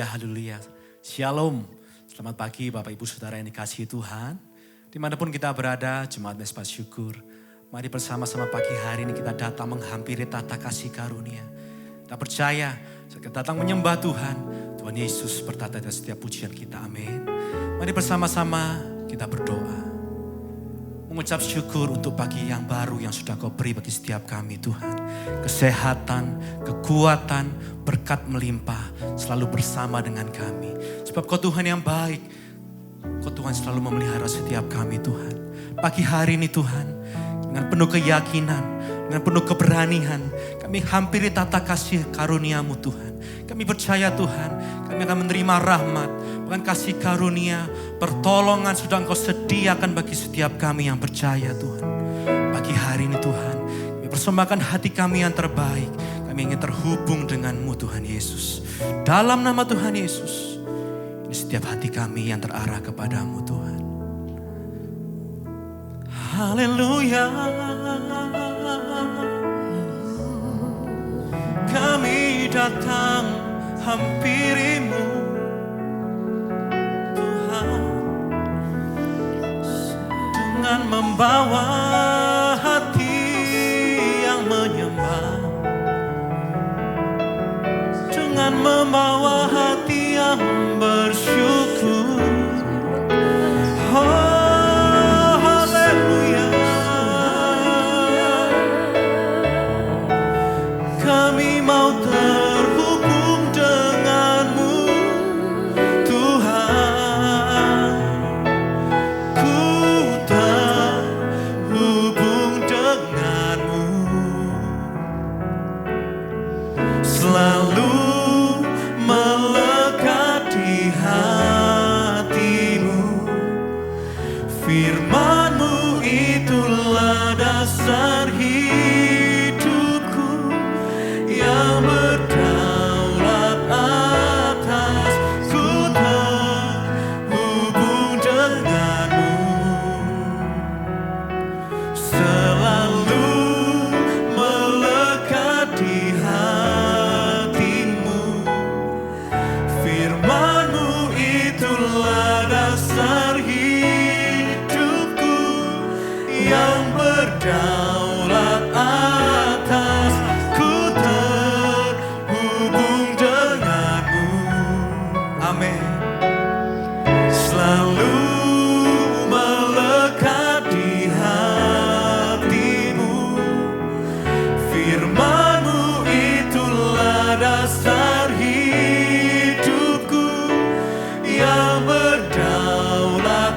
haleluya. Shalom. Selamat pagi Bapak Ibu Saudara yang dikasihi Tuhan. Dimanapun kita berada, jemaat Mesbah Syukur. Mari bersama-sama pagi hari ini kita datang menghampiri tata kasih karunia. Kita percaya, saat kita datang menyembah Tuhan, Tuhan Yesus bertata di setiap pujian kita. Amin. Mari bersama-sama kita berdoa. Mengucap syukur untuk pagi yang baru yang sudah Kau beri bagi setiap kami Tuhan. Kesehatan, kekuatan, berkat melimpah selalu bersama dengan kami. Sebab Kau Tuhan yang baik, Kau Tuhan selalu memelihara setiap kami Tuhan. Pagi hari ini Tuhan, dengan penuh keyakinan, dengan penuh keberanian, kami hampiri tata kasih karunia-Mu Tuhan. Kami percaya Tuhan, kami akan menerima rahmat, bukan kasih karunia, pertolongan sudah Engkau sediakan bagi setiap kami yang percaya Tuhan. Pagi hari ini Tuhan, kami persembahkan hati kami yang terbaik. Kami ingin terhubung dengan-Mu Tuhan Yesus. Dalam nama Tuhan Yesus, ini setiap hati kami yang terarah kepada-Mu Tuhan. Haleluya. Kami datang hampiri-Mu Tuhan, dengan membawa hati yang menyembah, dengan membawa hati yang bersyukur. Oh haleluya. Kami mau terhubung dengan-Mu Tuhan. Ku terhubung dengan-Mu, selalu melekat di hati-Mu. Firman-Mu itulah dasar hidupku yang berdaulat atas. Ku terhubung dengan-Mu, selalu melekat di hati-Mu. Firman-Mu itulah dasar hidupku yang berdaulat atas. Ku terhubung dengan-Mu. Amin. Selalu melekat di hati-Mu. Firman-Mu itulah dasar hidupku yang berdaulat.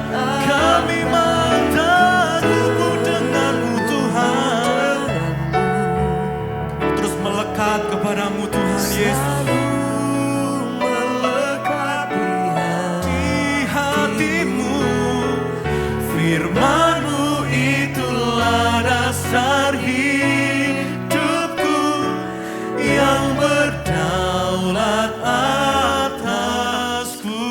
Kami mau terhubung dengan-Mu Tuhan, terus melekat kepada-Mu Tuhan Yesus. Melekat di hati-Mu. Firman-Mu itulah dasar hidupku yang berdaulat atasku.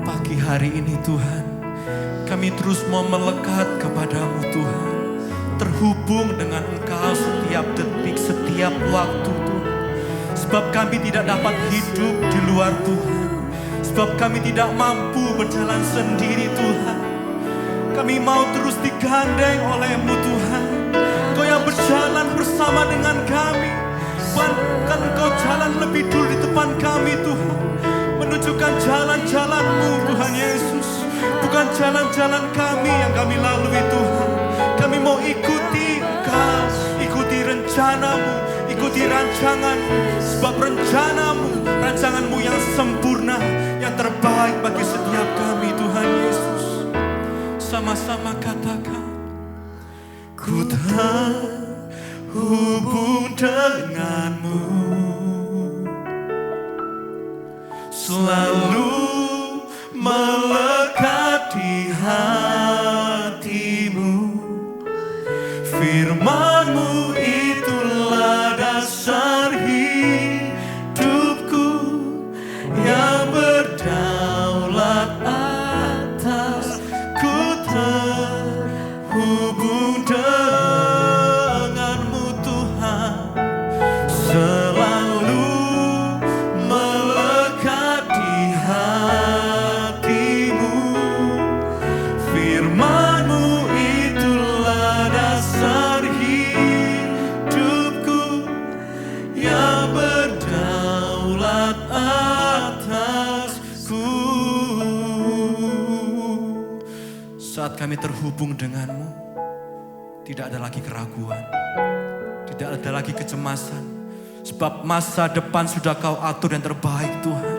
Pagi hari ini Tuhan, kami terus mau melekat kepada-Mu Tuhan, terhubung dengan Engkau setiap detik, setiap waktu Tuhan. Sebab kami tidak dapat hidup di luar Tuhan. Sebab kami tidak mampu berjalan sendiri Tuhan. Kami mau terus digandeng oleh-Mu Tuhan. Kau yang berjalan bersama dengan kami. Bahkan Kau jalan lebih dulu di depan kami Tuhan. Menunjukkan jalan-jalan-Mu Tuhan Yesus. Bukan jalan-jalan kami yang kami lalui Tuhan. Kami mau ikuti Engkau, ikuti rencana-Mu, ikuti rancangan-Mu. Sebab rancangan-Mu yang sempurna, yang terbaik bagi setiap kami Tuhan Yesus. Sama-sama katakan, ku terhubung dengan-Mu, selalu melekat di hati-Mu. Firman-Mu itulah dasar hidupku yang berdaulat atas. Ku terhubung dengan-Mu Tuhan. saat kami terhubung denganmu, tidak ada lagi keraguan, tidak ada lagi kecemasan. Sebab masa depan sudah Kau atur yang terbaik Tuhan.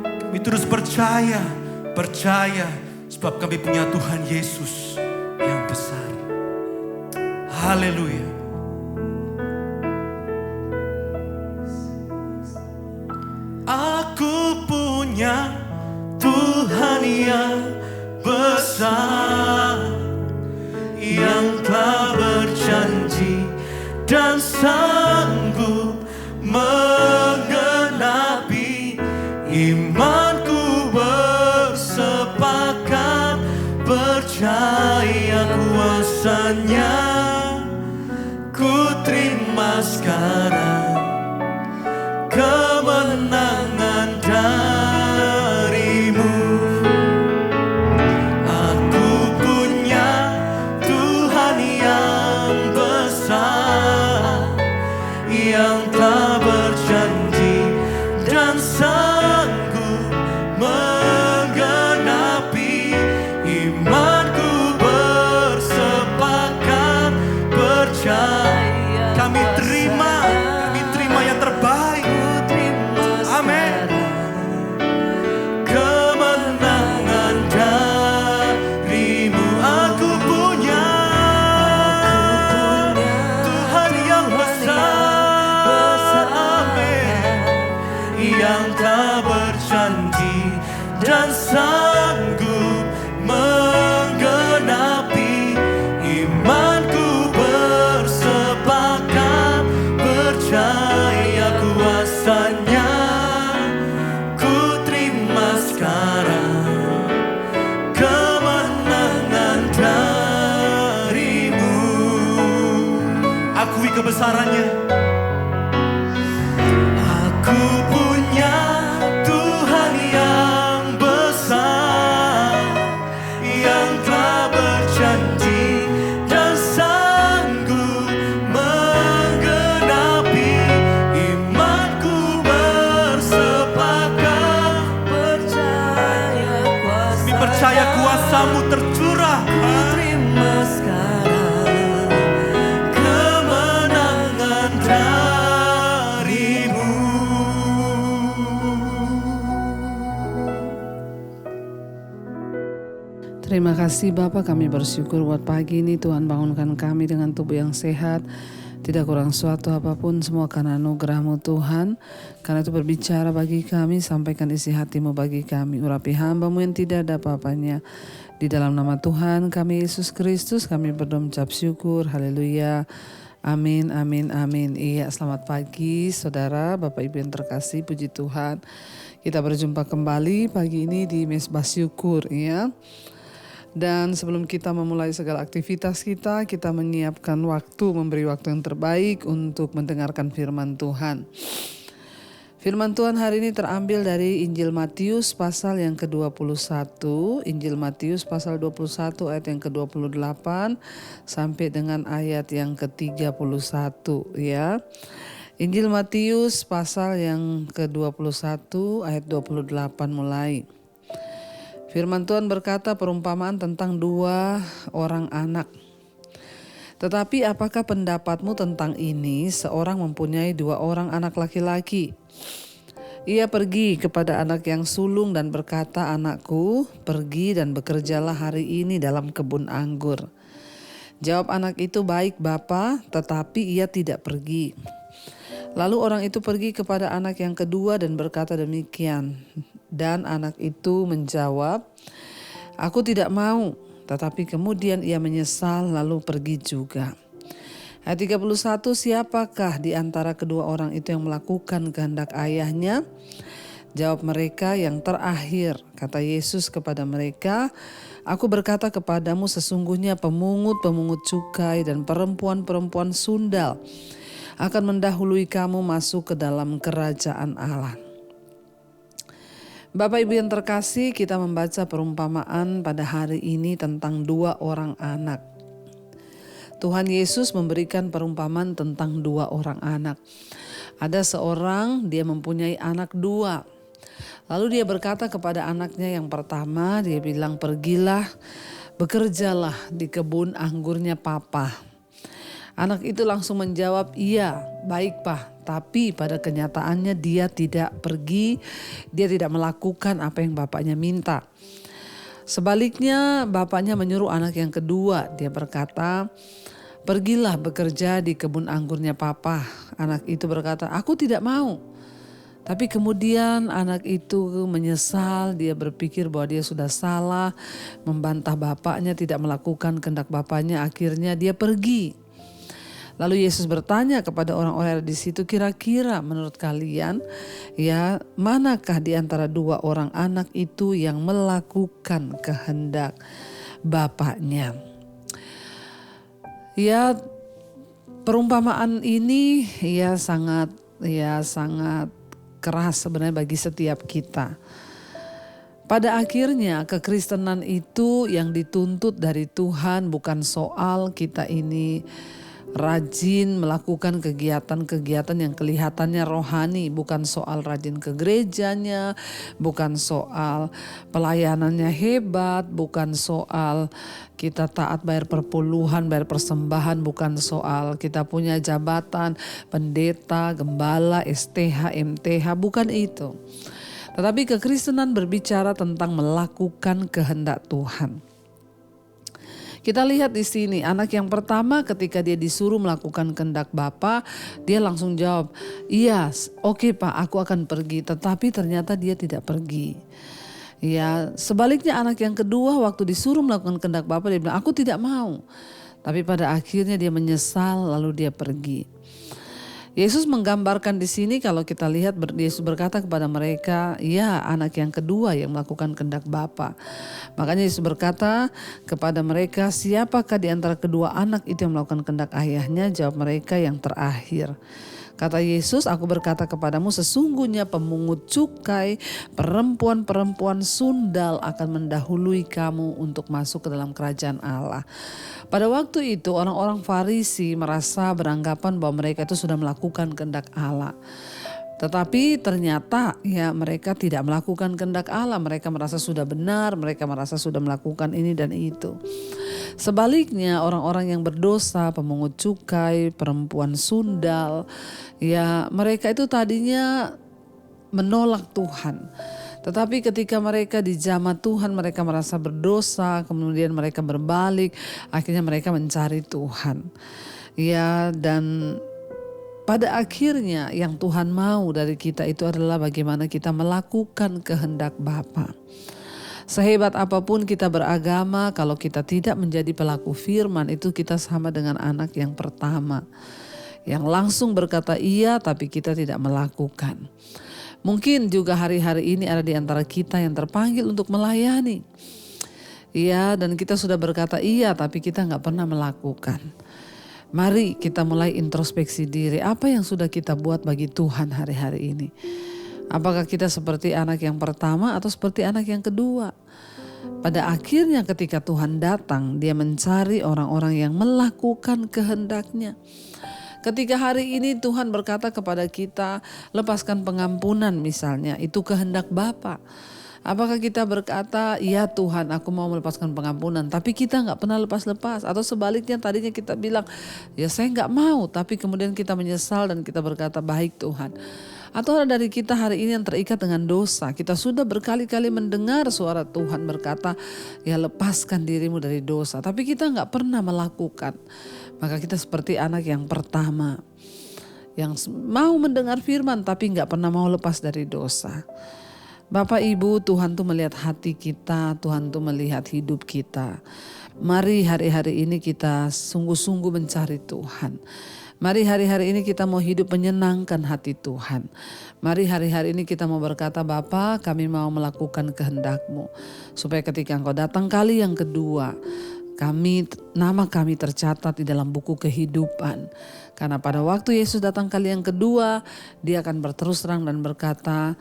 Kami terus percaya, sebab kami punya Tuhan Yesus yang besar. Haleluya. Aku punya Tuhan yang besar, yang telah berjanji dan sanggup menggenapi. Imanku bersepakat, percaya kuasanya. Ku terima sekarang kemenangan darimu. Aku punya Tuhan yang besar, yang telah berjanji dan sanggup menggenapi. Imanku bersepakat, percaya. Kami terima yang terbaik. Amin. Kemenangan darimu. Aku punya Tuhan yang besar, amin, yang tak berjanji dan sanggup menggenapi. Imanku bersepakat, percaya kuasanya. Ku terima sekarang kemenangan darimu. Akui kebesarannya. Aku punya Tuhan yang besar, yang telah berjanji dan sanggup menggenapi. Imanku bersepakat, percaya kuasa. Kami percaya kuasa-Mu tercurah. Terima sekarang kemenangan darimu. Terima kasih Bapa, kami bersyukur buat pagi ini Tuhan bangunkan kami dengan tubuh yang sehat. Tidak kurang suatu apapun, semua karena anugerah-Mu Tuhan. Karena itu berbicara bagi kami, sampaikan isi hati-Mu bagi kami. Urapi hamba-Mu yang tidak ada apa-apanya. Di dalam nama Tuhan kami Yesus Kristus kami berdoa mengucap syukur. Haleluya. Amin, amin, amin. Iya, selamat pagi saudara, Bapak Ibu yang terkasih, puji Tuhan. Kita berjumpa kembali pagi ini di Mesbah Syukur ya. Dan sebelum kita memulai segala aktivitas kita menyiapkan waktu, memberi waktu yang terbaik untuk mendengarkan firman Tuhan. Firman Tuhan hari ini terambil dari Injil Matius pasal yang ke-21. Injil Matius pasal 21 ayat yang ke-28 sampai dengan ayat yang ke-31 ya. Injil Matius pasal yang ke-21 ayat 28 mulai. Firman Tuhan berkata perumpamaan tentang 2 orang anak. Tetapi apakah pendapatmu tentang ini? Seorang mempunyai 2 orang anak laki-laki. Ia pergi kepada anak yang sulung dan berkata, "Anakku, pergi dan bekerjalah hari ini dalam kebun anggur." Jawab anak itu, "Baik Bapa," tetapi ia tidak pergi. Lalu orang itu pergi kepada anak yang kedua dan berkata demikian. Dan anak itu menjawab, "Aku tidak mau." Tetapi kemudian ia menyesal lalu pergi juga. Ayat 31, siapakah di antara kedua orang itu yang melakukan kehendak ayahnya? Jawab mereka, "Yang terakhir." Kata Yesus kepada mereka, "Aku berkata kepadamu, sesungguhnya pemungut-pemungut cukai dan perempuan-perempuan sundal akan mendahului kamu masuk ke dalam kerajaan Allah." Bapak Ibu yang terkasih, kita membaca perumpamaan pada hari ini tentang 2 orang anak. Tuhan Yesus memberikan perumpamaan tentang 2 orang anak. Ada seorang, dia mempunyai anak 2. Lalu dia berkata kepada anaknya yang pertama, dia bilang, "Pergilah, bekerjalah di kebun anggurnya papa." Anak itu langsung menjawab, "Iya, baik Pak." Tapi pada kenyataannya dia tidak pergi, dia tidak melakukan apa yang bapaknya minta. Sebaliknya bapaknya menyuruh anak yang kedua, dia berkata, "Pergilah bekerja di kebun anggurnya papa." Anak itu berkata, "Aku tidak mau." Tapi kemudian anak itu menyesal, dia berpikir bahwa dia sudah salah, membantah bapaknya, tidak melakukan kehendak bapaknya, akhirnya dia pergi. Lalu Yesus bertanya kepada orang-orang di situ, "Kira-kira menurut kalian, ya, manakah di antara dua orang anak itu yang melakukan kehendak bapaknya?" Ya, perumpamaan ini sangat keras sebenarnya bagi setiap kita. Pada akhirnya kekristenan itu yang dituntut dari Tuhan bukan soal kita ini rajin melakukan kegiatan-kegiatan yang kelihatannya rohani, bukan soal rajin ke gerejanya, bukan soal pelayanannya hebat, bukan soal kita taat bayar perpuluhan, bayar persembahan, bukan soal kita punya jabatan pendeta, gembala, STH, MTH, bukan itu. Tetapi kekristenan berbicara tentang melakukan kehendak Tuhan. Kita lihat di sini anak yang pertama ketika dia disuruh melakukan kehendak Bapa, dia langsung jawab, "Iya, oke Pak, aku akan pergi." Tetapi ternyata dia tidak pergi. Ya, sebaliknya anak yang kedua waktu disuruh melakukan kehendak Bapa, dia bilang, "Aku tidak mau." Tapi pada akhirnya dia menyesal lalu dia pergi. Yesus menggambarkan di sini kalau kita lihat Yesus berkata kepada mereka, "Ya, anak yang kedua yang melakukan kehendak Bapa." Makanya Yesus berkata kepada mereka, "Siapakah di antara kedua anak itu yang melakukan kehendak ayahnya?" Jawab mereka, "Yang terakhir." Kata Yesus, "Aku berkata kepadamu, sesungguhnya pemungut cukai, perempuan-perempuan sundal akan mendahului kamu untuk masuk ke dalam kerajaan Allah." Pada waktu itu orang-orang Farisi merasa beranggapan bahwa mereka itu sudah melakukan kehendak Allah. Tetapi ternyata mereka tidak melakukan kehendak Allah. Mereka merasa sudah benar, mereka merasa sudah melakukan ini dan itu. Sebaliknya orang-orang yang berdosa, pemungut cukai, perempuan sundal, mereka itu tadinya menolak Tuhan. Tetapi ketika mereka dijamah Tuhan, mereka merasa berdosa, kemudian mereka berbalik, akhirnya mereka mencari Tuhan. Dan pada akhirnya yang Tuhan mau dari kita itu adalah bagaimana kita melakukan kehendak Bapa. Sehebat apapun kita beragama, kalau kita tidak menjadi pelaku firman, itu kita sama dengan anak yang pertama. Yang langsung berkata iya tapi kita tidak melakukan. Mungkin juga hari-hari ini ada di antara kita yang terpanggil untuk melayani. Dan kita sudah berkata iya tapi kita gak pernah melakukan. Mari kita mulai introspeksi diri. Apa yang sudah kita buat bagi Tuhan hari-hari ini? Apakah kita seperti anak yang pertama atau seperti anak yang kedua? Pada akhirnya ketika Tuhan datang, dia mencari orang-orang yang melakukan kehendaknya. Ketika hari ini Tuhan berkata kepada kita, lepaskan pengampunan misalnya, itu kehendak Bapa. Apakah kita berkata, "Ya Tuhan, aku mau melepaskan pengampunan," tapi kita gak pernah lepas-lepas? Atau sebaliknya tadinya kita bilang, "Ya saya gak mau," tapi kemudian kita menyesal dan kita berkata, "Baik Tuhan." Atau ada dari kita hari ini yang terikat dengan dosa. Kita sudah berkali-kali mendengar suara Tuhan berkata, "Ya lepaskan dirimu dari dosa," tapi kita gak pernah melakukan. Maka kita seperti anak yang pertama, yang mau mendengar firman tapi gak pernah mau lepas dari dosa. Bapak Ibu, Tuhan tuh melihat hati kita, Tuhan tuh melihat hidup kita. Mari hari-hari ini kita sungguh-sungguh mencari Tuhan. Mari hari-hari ini kita mau hidup menyenangkan hati Tuhan. Mari hari-hari ini kita mau berkata, "Bapa, kami mau melakukan kehendak-Mu." Supaya ketika Engkau datang kali yang kedua, nama kami tercatat di dalam buku kehidupan. Karena pada waktu Yesus datang kali yang kedua, dia akan berterus terang dan berkata,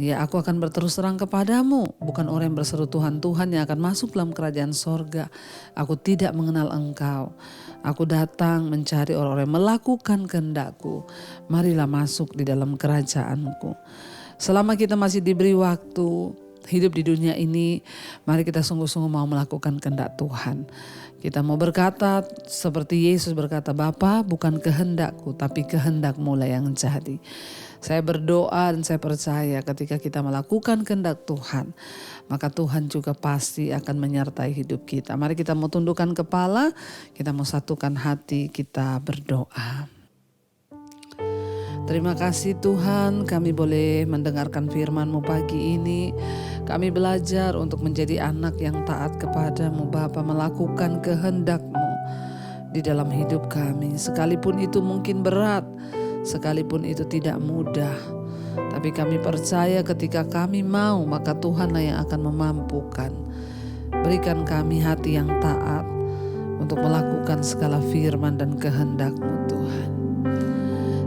"Ya, aku akan berterus terang kepadamu, bukan orang yang berseru Tuhan, Tuhan yang akan masuk dalam kerajaan sorga. Aku tidak mengenal engkau. Aku datang mencari orang-orang yang melakukan kehendak-Ku. Marilah masuk di dalam kerajaanku." Selama kita masih diberi waktu hidup di dunia ini, mari kita sungguh-sungguh mau melakukan kehendak Tuhan. Kita mau berkata seperti Yesus berkata, Bapa, bukan kehendakku tapi kehendak-Mu lah yang jadi. Saya berdoa dan saya percaya ketika kita melakukan kehendak Tuhan, maka Tuhan juga pasti akan menyertai hidup kita. Mari kita mau tundukkan kepala, kita mau satukan hati, kita berdoa. Terima kasih Tuhan, kami boleh mendengarkan firman-Mu pagi ini. Kami belajar untuk menjadi anak yang taat kepada-Mu Bapa, melakukan kehendak-Mu di dalam hidup kami. Sekalipun itu mungkin berat, sekalipun itu tidak mudah, tapi kami percaya ketika kami mau, maka Tuhanlah yang akan memampukan. Berikan kami hati yang taat untuk melakukan segala firman dan kehendak-Mu Tuhan.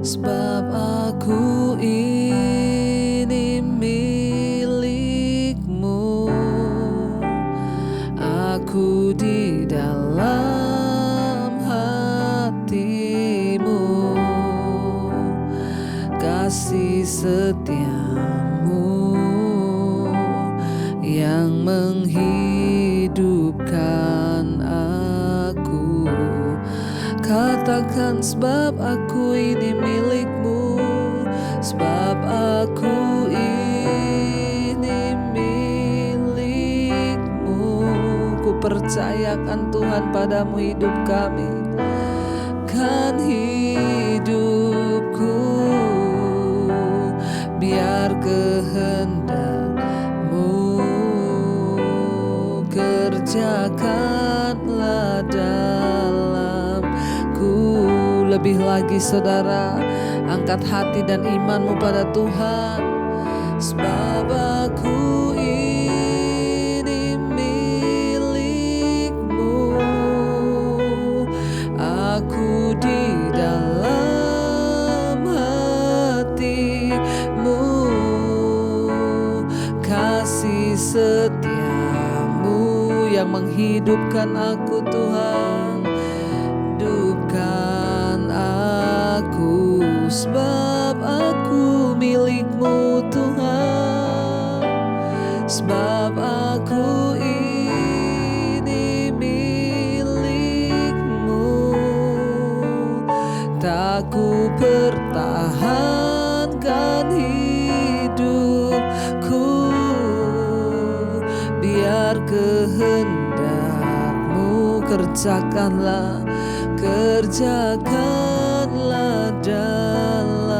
Sebab aku ini milik-Mu, aku di dalam hati-Mu, kasih setia-Mu yang menghidupkan aku. Katakan sebab aku ini milik-Mu, sebab aku ini milik-Mu. Ku percayakan Tuhan padamu hidup kami, kan hidupku, biar kehendak-Mu kerjakanlah dalamku. Lebih lagi saudara, angkat hati dan imanmu pada Tuhan. Sebab aku ini milik-Mu, aku di dalam hati-Mu, kasih setia-Mu yang menghidupkan aku Tuhan. Hidupkan aku, sebab aku milik-Mu Tuhan, sebab aku ini milik-Mu. Tak ku pertahankan hidupku, biar kehendak-Mu kerjakanlah dalamku.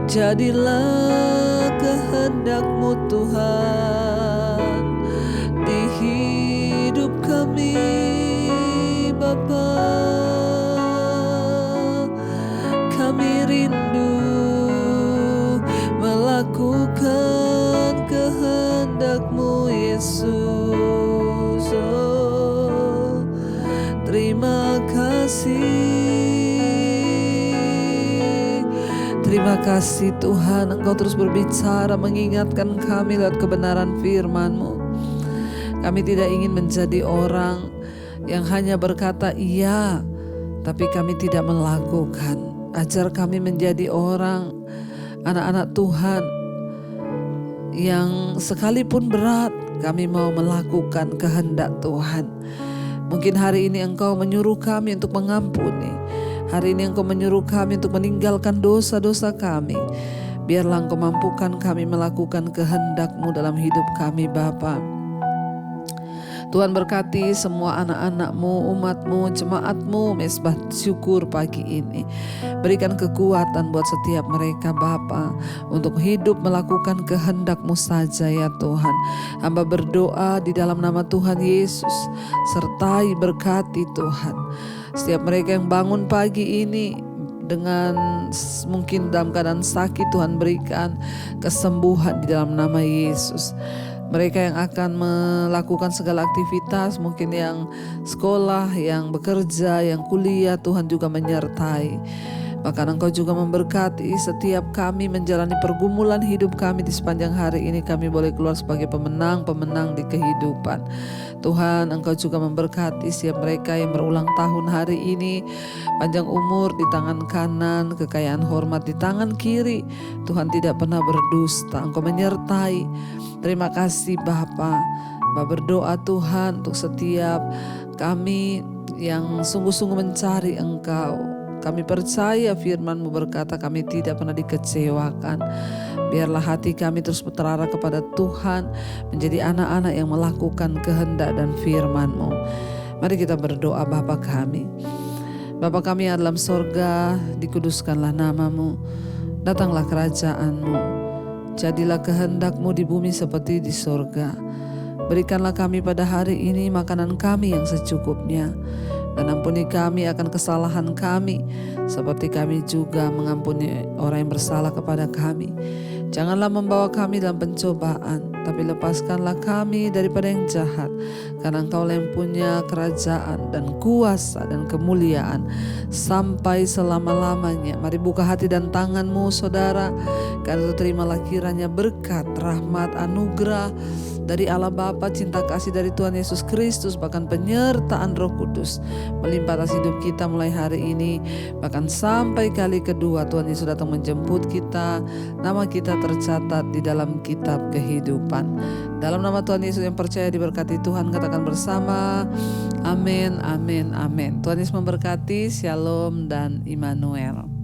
Jadilah kehendak-Mu Tuhan di hidup kami Bapa. Kami rindu melakukan kehendak-Mu Yesus. Oh, terima kasih. Terima kasih Tuhan, Engkau terus berbicara mengingatkan kami lewat kebenaran firman-Mu. Kami tidak ingin menjadi orang yang hanya berkata iya, tapi kami tidak melakukan. Ajar kami menjadi orang, anak-anak Tuhan, yang sekalipun berat kami mau melakukan kehendak Tuhan. Mungkin hari ini Engkau menyuruh kami untuk mengampuni. Hari ini Engkau menyuruh kami untuk meninggalkan dosa-dosa kami. Biarlah Engkau mampukan kami melakukan kehendak-Mu dalam hidup kami Bapa. Tuhan berkati semua anak-anak-Mu, umat-Mu, jemaat-Mu, Mesbah Syukur pagi ini. Berikan kekuatan buat setiap mereka Bapa, untuk hidup melakukan kehendak-Mu saja ya Tuhan. Hamba berdoa di dalam nama Tuhan Yesus, sertai berkati Tuhan setiap mereka yang bangun pagi ini dengan mungkin dalam keadaan sakit. Tuhan berikan kesembuhan di dalam nama Yesus. Mereka yang akan melakukan segala aktivitas, mungkin yang sekolah, yang bekerja, yang kuliah, Tuhan juga menyertai. Bahkan Engkau juga memberkati setiap kami menjalani pergumulan hidup kami di sepanjang hari ini. Kami boleh keluar sebagai pemenang-pemenang di kehidupan. Tuhan, Engkau juga memberkati setiap mereka yang berulang tahun hari ini. Panjang umur di tangan kanan, kekayaan hormat di tangan kiri. Tuhan tidak pernah berdusta, Engkau menyertai. Terima kasih Bapa. Berdoa Tuhan untuk setiap kami yang sungguh-sungguh mencari Engkau. Kami percaya firman-Mu berkata kami tidak pernah dikecewakan. Biarlah hati kami terus berterarah kepada Tuhan, menjadi anak-anak yang melakukan kehendak dan firman-Mu. Mari kita berdoa. Bapa kami, Bapa kami yang dalam sorga, dikuduskanlah nama-Mu, datanglah kerajaan-Mu, jadilah kehendak-Mu di bumi seperti di sorga. Berikanlah kami pada hari ini makanan kami yang secukupnya, dan ampuni kami akan kesalahan kami, seperti kami juga mengampuni orang yang bersalah kepada kami. Janganlah membawa kami dalam pencobaan, tapi lepaskanlah kami daripada yang jahat. Karena Engkau yang punya kerajaan dan kuasa dan kemuliaan sampai selama-lamanya. Mari buka hati dan tangan-Mu saudara, karena itu terimalah kiranya berkat, rahmat, anugerah dari Allah Bapa, cinta kasih dari Tuhan Yesus Kristus, bahkan penyertaan Roh Kudus melimpah atas hidup kita mulai hari ini, bahkan sampai kali kedua Tuhan Yesus datang menjemput kita. Nama kita tercatat di dalam kitab kehidupan. Dalam nama Tuhan Yesus yang percaya diberkati Tuhan, katakan bersama, amin, amin, amin. Tuhan Yesus memberkati. Shalom dan Immanuel.